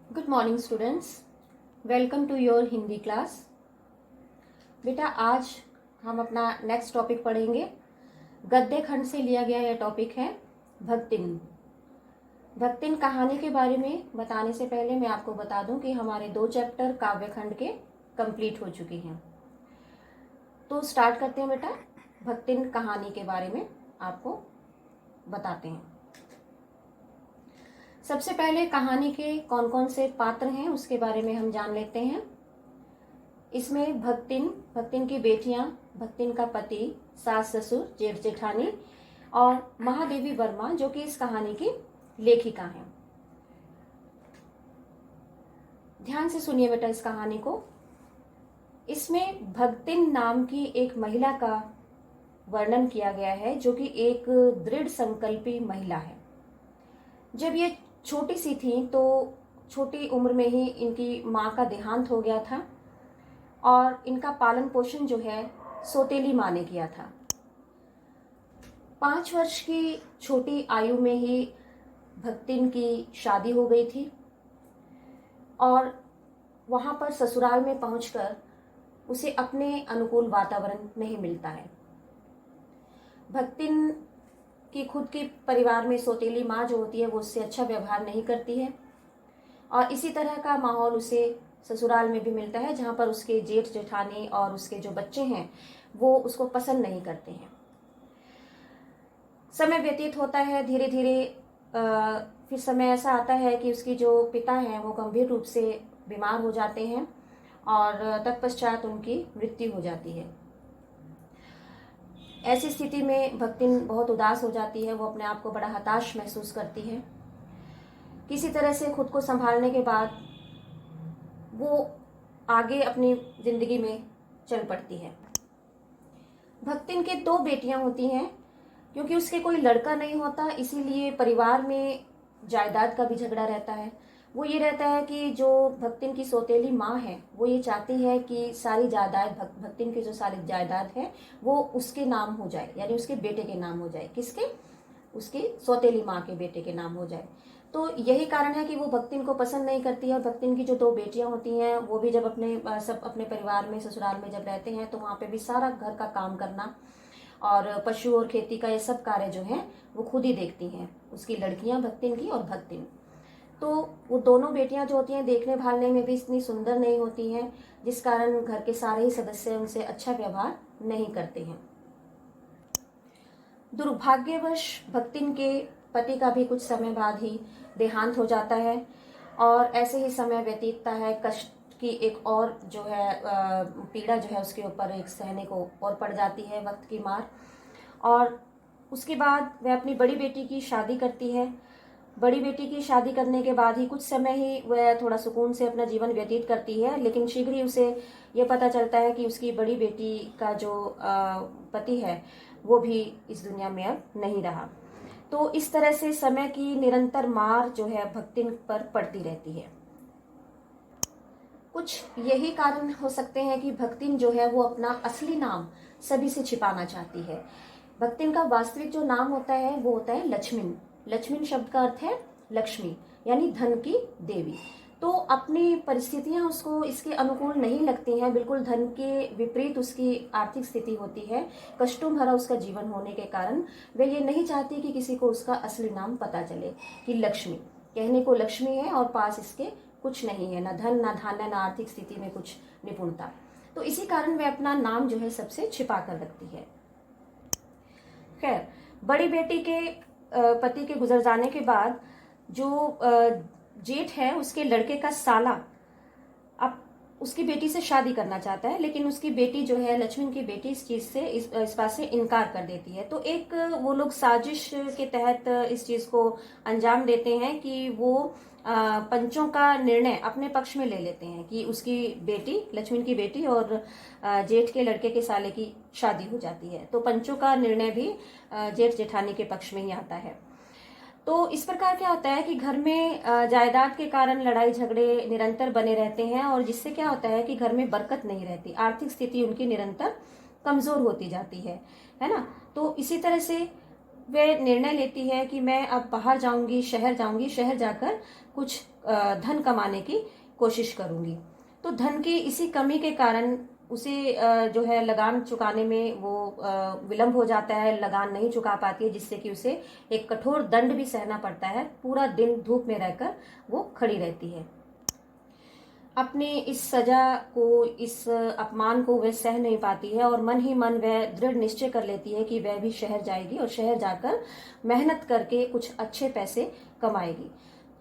Good morning students, welcome to your Hindi class. बेटा आज हम अपना नेक्स्ट टॉपिक पढ़ेंगे। गद्य खंड से लिया गया यह टॉपिक है भक्तिन। भक्तिन कहानी के बारे में बताने से पहले मैं आपको बता दूं कि हमारे 2 चैप्टर काव्य खंड के कंप्लीट हो चुके हैं। तो स्टार्ट करते हैं बेटा। भक्तिन कहानी के बारे में आपको बताते हैं। सबसे पहले कहानी के कौन कौन से पात्र हैं उसके बारे में हम जान लेते हैं। इसमें भक्तिन की बेटियां, भक्तिन का पति, सास ससुर, जेठ जेठानी और महादेवी वर्मा जो कि इस कहानी की लेखिका हैं। ध्यान से सुनिए बेटा इस कहानी को। इसमें भक्तिन नाम की एक महिला का वर्णन किया गया है जो कि एक दृढ़ संकल्पी महिला है। जब ये छोटी सी थी तो छोटी उम्र में ही इनकी माँ का देहांत हो गया था और इनका पालन पोषण जो है सौतेली माँ ने किया था। 5 वर्ष की छोटी आयु में ही भक्तिन की शादी हो गई थी और वहाँ पर ससुराल में पहुंचकर उसे अपने अनुकूल वातावरण नहीं मिलता है। भक्तिन कि खुद के परिवार में सौतेली माँ जो होती है वो उससे अच्छा व्यवहार नहीं करती है और इसी तरह का माहौल उसे ससुराल में भी मिलता है जहाँ पर उसके जेठ जेठानी और उसके जो बच्चे हैं वो उसको पसंद नहीं करते हैं। समय व्यतीत होता है धीरे धीरे। फिर समय ऐसा आता है कि उसकी जो पिता हैं वो गंभीर रूप से बीमार हो जाते हैं और तत्पश्चात उनकी मृत्यु हो जाती है। ऐसी स्थिति में भक्तिन बहुत उदास हो जाती है। वो अपने आप को बड़ा हताश महसूस करती है। किसी तरह से खुद को संभालने के बाद वो आगे अपनी जिंदगी में चल पड़ती है। भक्तिन के 2 बेटियां होती हैं। क्योंकि उसके कोई लड़का नहीं होता इसीलिए परिवार में जायदाद का भी झगड़ा रहता है। वो ये रहता है कि जो भक्तिन की सौतेली माँ है वो ये चाहती है कि सारी जायदाद भक्तिन की जो सारी जायदाद है वो उसके नाम हो जाए, यानी उसके बेटे के नाम हो जाए। किसके? उसकी सौतेली माँ के बेटे के नाम हो जाए। तो यही कारण है कि वो भक्तिन को पसंद नहीं करती है। और भक्तिन की जो 2 बेटियां होती हैं वो भी जब अपने परिवार में ससुराल में जब रहते हैं तो वहाँ पे भी सारा घर का काम करना और पशु और खेती का ये सब कार्य जो है वो खुद ही देखती हैं, उसकी लड़कियां भक्तिन की और भक्तिन। तो वो दोनों बेटियां जो होती हैं देखने भालने में भी इतनी सुंदर नहीं होती हैं जिस कारण घर के सारे ही सदस्य उनसे अच्छा व्यवहार नहीं करते हैं। दुर्भाग्यवश भक्तिन के पति का भी कुछ समय बाद ही देहांत हो जाता है और ऐसे ही समय व्यतीतता है। कष्ट की एक और जो है पीड़ा जो है उसके ऊपर एक सहने को और पड़ जाती है वक्त की मार। और उसके बाद वह अपनी बड़ी बेटी की शादी करती है। बड़ी बेटी की शादी करने के बाद ही कुछ समय ही वह थोड़ा सुकून से अपना जीवन व्यतीत करती है, लेकिन शीघ्र ही उसे ये पता चलता है कि उसकी बड़ी बेटी का जो पति है वो भी इस दुनिया में अब नहीं रहा। तो इस तरह से समय की निरंतर मार जो है भक्तिन पर पड़ती रहती है। कुछ यही कारण हो सकते हैं कि भक्तिन जो है वो अपना असली नाम सभी से छिपाना चाहती है। भक्तिन का वास्तविक जो नाम होता है वो होता है लक्ष्मीन। लक्ष्मीन शब्द का अर्थ है लक्ष्मी, यानी धन की देवी। तो अपनी परिस्थितियां उसको इसके अनुकूल नहीं लगती हैं, बिल्कुल धन के विपरीत उसकी आर्थिक स्थिति होती है। कष्टों भरा उसका जीवन होने के कारण वह ये नहीं चाहती कि किसी को उसका असली नाम पता चले कि लक्ष्मी, कहने को लक्ष्मी है और पास इसके कुछ नहीं है, ना धन ना धान्य ना आर्थिक स्थिति में कुछ निपुणता। तो इसी कारण वह अपना नाम जो है सबसे छिपा कर रखती है। खैर, बड़ी बेटी के पति के गुजर जाने के बाद जो जेठ है उसके लड़के का साला अब उसकी बेटी से शादी करना चाहता है, लेकिन उसकी बेटी जो है लक्ष्मण की बेटी इस चीज से इस बात से इनकार कर देती है। तो एक वो लोग साजिश के तहत इस चीज को अंजाम देते हैं कि वो पंचों का निर्णय अपने पक्ष में ले लेते हैं कि उसकी बेटी, लक्ष्मण की बेटी और जेठ के लड़के के साले की शादी हो जाती है। तो पंचों का निर्णय भी जेठ जेठानी के पक्ष में ही आता है। तो इस प्रकार क्या होता है कि घर में जायदाद के कारण लड़ाई झगड़े निरंतर बने रहते हैं और जिससे क्या होता है कि घर में बरकत नहीं रहती, आर्थिक स्थिति उनकी निरंतर कमजोर होती जाती है ना। तो इसी तरह से वह निर्णय लेती है कि मैं अब बाहर जाऊंगी, शहर जाकर कुछ धन कमाने की कोशिश करूंगी। तो धन की इसी कमी के कारण उसे जो है लगान चुकाने में वो विलंब हो जाता है, लगान नहीं चुका पाती है, जिससे कि उसे एक कठोर दंड भी सहना पड़ता है। पूरा दिन धूप में रहकर वो खड़ी रहती है। अपनी इस सजा को, इस अपमान को वह सह नहीं पाती है और मन ही मन वह दृढ़ निश्चय कर लेती है कि वह भी शहर जाएगी और शहर जाकर मेहनत करके कुछ अच्छे पैसे कमाएगी।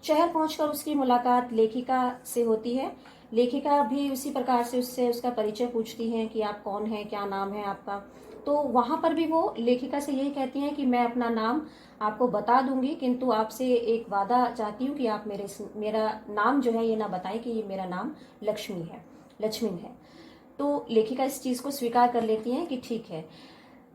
शहर पहुंचकर उसकी मुलाकात लेखिका से होती है। लेखिका भी उसी प्रकार से उससे उसका परिचय पूछती है कि आप कौन हैं, क्या नाम है आपका। तो वहां पर भी वो लेखिका से यही कहती हैं कि मैं अपना नाम आपको बता दूंगी, किंतु आपसे एक वादा चाहती हूँ कि आप मेरा नाम जो है ये ना बताएं कि ये मेरा नाम लक्ष्मी है। तो लेखिका इस चीज को स्वीकार कर लेती हैं कि ठीक है।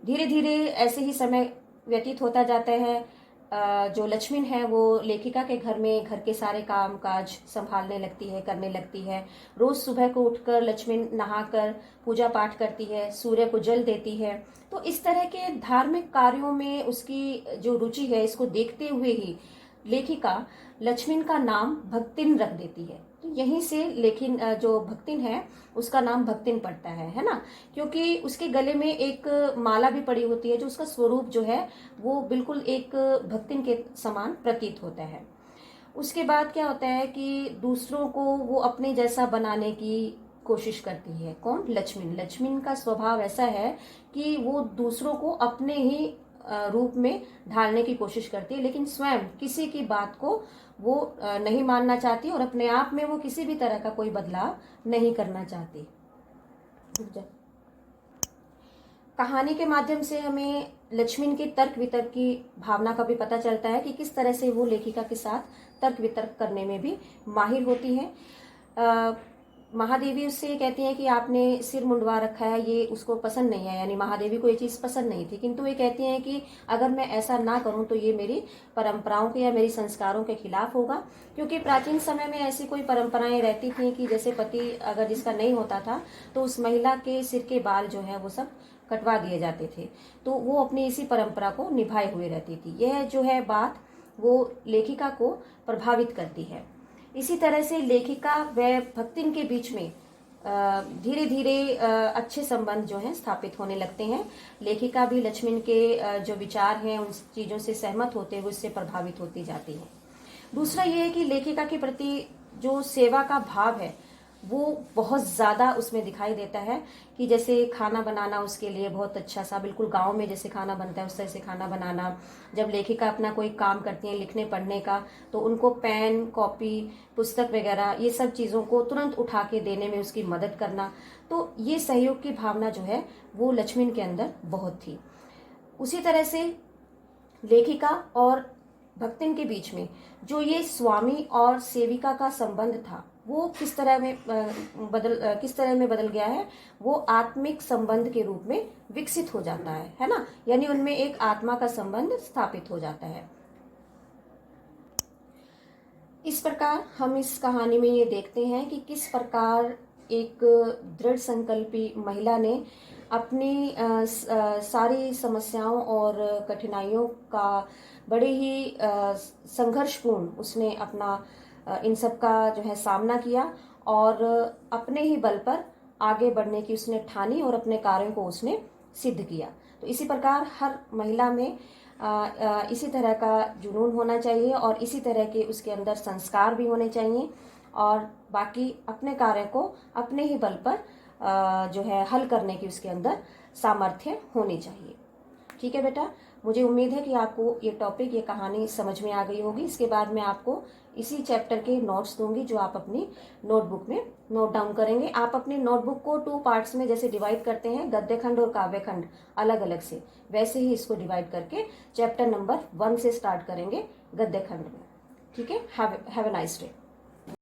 धीरे धीरे ऐसे ही समय व्यतीत होता जाता है। जो लक्ष्मण है वो लेखिका के घर में घर के सारे काम काज संभालने लगती है, करने लगती है। रोज सुबह को उठकर लक्ष्मण नहाकर पूजा पाठ करती है, सूर्य को जल देती है। तो इस तरह के धार्मिक कार्यों में उसकी जो रुचि है, इसको देखते हुए ही लेखिका लक्ष्मण का नाम भक्तिन रख देती है। तो यहीं से लेकिन जो भक्तिन है उसका नाम भक्तिन पड़ता है ना, क्योंकि उसके गले में एक माला भी पड़ी होती है जो उसका स्वरूप जो है वो बिल्कुल एक भक्तिन के समान प्रतीत होता है। उसके बाद क्या होता है कि दूसरों को वो अपने जैसा बनाने की कोशिश करती है। कौन? लक्ष्मण का स्वभाव ऐसा है कि वो दूसरों को अपने ही रूप में ढालने की कोशिश करती है, लेकिन स्वयं किसी की बात को वो नहीं मानना चाहती और अपने आप में वो किसी भी तरह का कोई बदलाव नहीं करना चाहती। कहानी के माध्यम से हमें लक्ष्मण के तर्क वितर्क की भावना का भी पता चलता है कि किस तरह से वो लेखिका के साथ तर्क वितर्क करने में भी माहिर होती है। महादेवी उससे कहती हैं कि आपने सिर मुंडवा रखा है, ये उसको पसंद नहीं है, यानी महादेवी को ये चीज पसंद नहीं थी, किंतु वे कहती हैं कि अगर मैं ऐसा ना करूं तो ये मेरी परंपराओं के या मेरी संस्कारों के खिलाफ होगा। क्योंकि प्राचीन समय में ऐसी कोई परंपराएं रहती थी कि जैसे पति अगर जिसका नहीं होता था तो उस महिला के सिर के बाल जो है वो सब कटवा दिए जाते थे, तो वो अपनी इसी परंपरा को निभाए हुए रहती थी। यह जो है बात वो लेखिका को प्रभावित करती है। इसी तरह से लेखिका व भक्तिन के बीच में धीरे धीरे अच्छे संबंध जो हैं स्थापित होने लगते हैं। लेखिका भी लक्ष्मण के जो विचार हैं उन चीजों से सहमत होते हुए उससे प्रभावित होती जाती है। दूसरा ये है कि लेखिका के प्रति जो सेवा का भाव है वो बहुत ज्यादा उसमें दिखाई देता है कि जैसे खाना बनाना उसके लिए बहुत अच्छा सा, बिल्कुल गांव में जैसे खाना बनता है उस तरह से खाना बनाना। जब लेखिका अपना कोई काम करती हैं लिखने पढ़ने का तो उनको पेन, कॉपी, पुस्तक वगैरह ये सब चीजों को तुरंत उठा के देने में उसकी मदद करना। तो ये सहयोग की भावना जो है वो लक्ष्मण के अंदर बहुत थी। उसी तरह से लेखिका और भक्तिन के बीच में जो ये स्वामी और सेविका का संबंध था वो किस तरह में बदल गया है, वो आत्मिक संबंध के रूप में विकसित हो जाता है ना, यानी उनमें एक आत्मा का संबंध स्थापित हो जाता है। इस प्रकार हम इस कहानी में ये देखते हैं कि किस प्रकार एक दृढ़ संकल्पी महिला ने अपनी सारी समस्याओं और कठिनाइयों का बड़े ही संघर्षपूर्ण उसने अपना इन सब का जो है सामना किया और अपने ही बल पर आगे बढ़ने की उसने ठानी और अपने कार्यों को उसने सिद्ध किया। तो इसी प्रकार हर महिला में इसी तरह का जुनून होना चाहिए और इसी तरह के उसके अंदर संस्कार भी होने चाहिए और बाकी अपने कार्य को अपने ही बल पर जो है हल करने की उसके अंदर सामर्थ्य होनी चाहिए। ठीक है बेटा, मुझे उम्मीद है कि आपको ये टॉपिक, ये कहानी समझ में आ गई होगी। इसके बाद मैं आपको इसी चैप्टर के नोट्स दूंगी जो आप अपनी नोटबुक में नोट डाउन करेंगे। आप अपनी नोटबुक को 2 पार्ट्स में जैसे डिवाइड करते हैं, गद्य खंड और काव्य खंड अलग अलग से, वैसे ही इसको डिवाइड करके चैप्टर नंबर 1 से स्टार्ट करेंगे गद्य खंड में। ठीक है, हैव अ नाइस डे।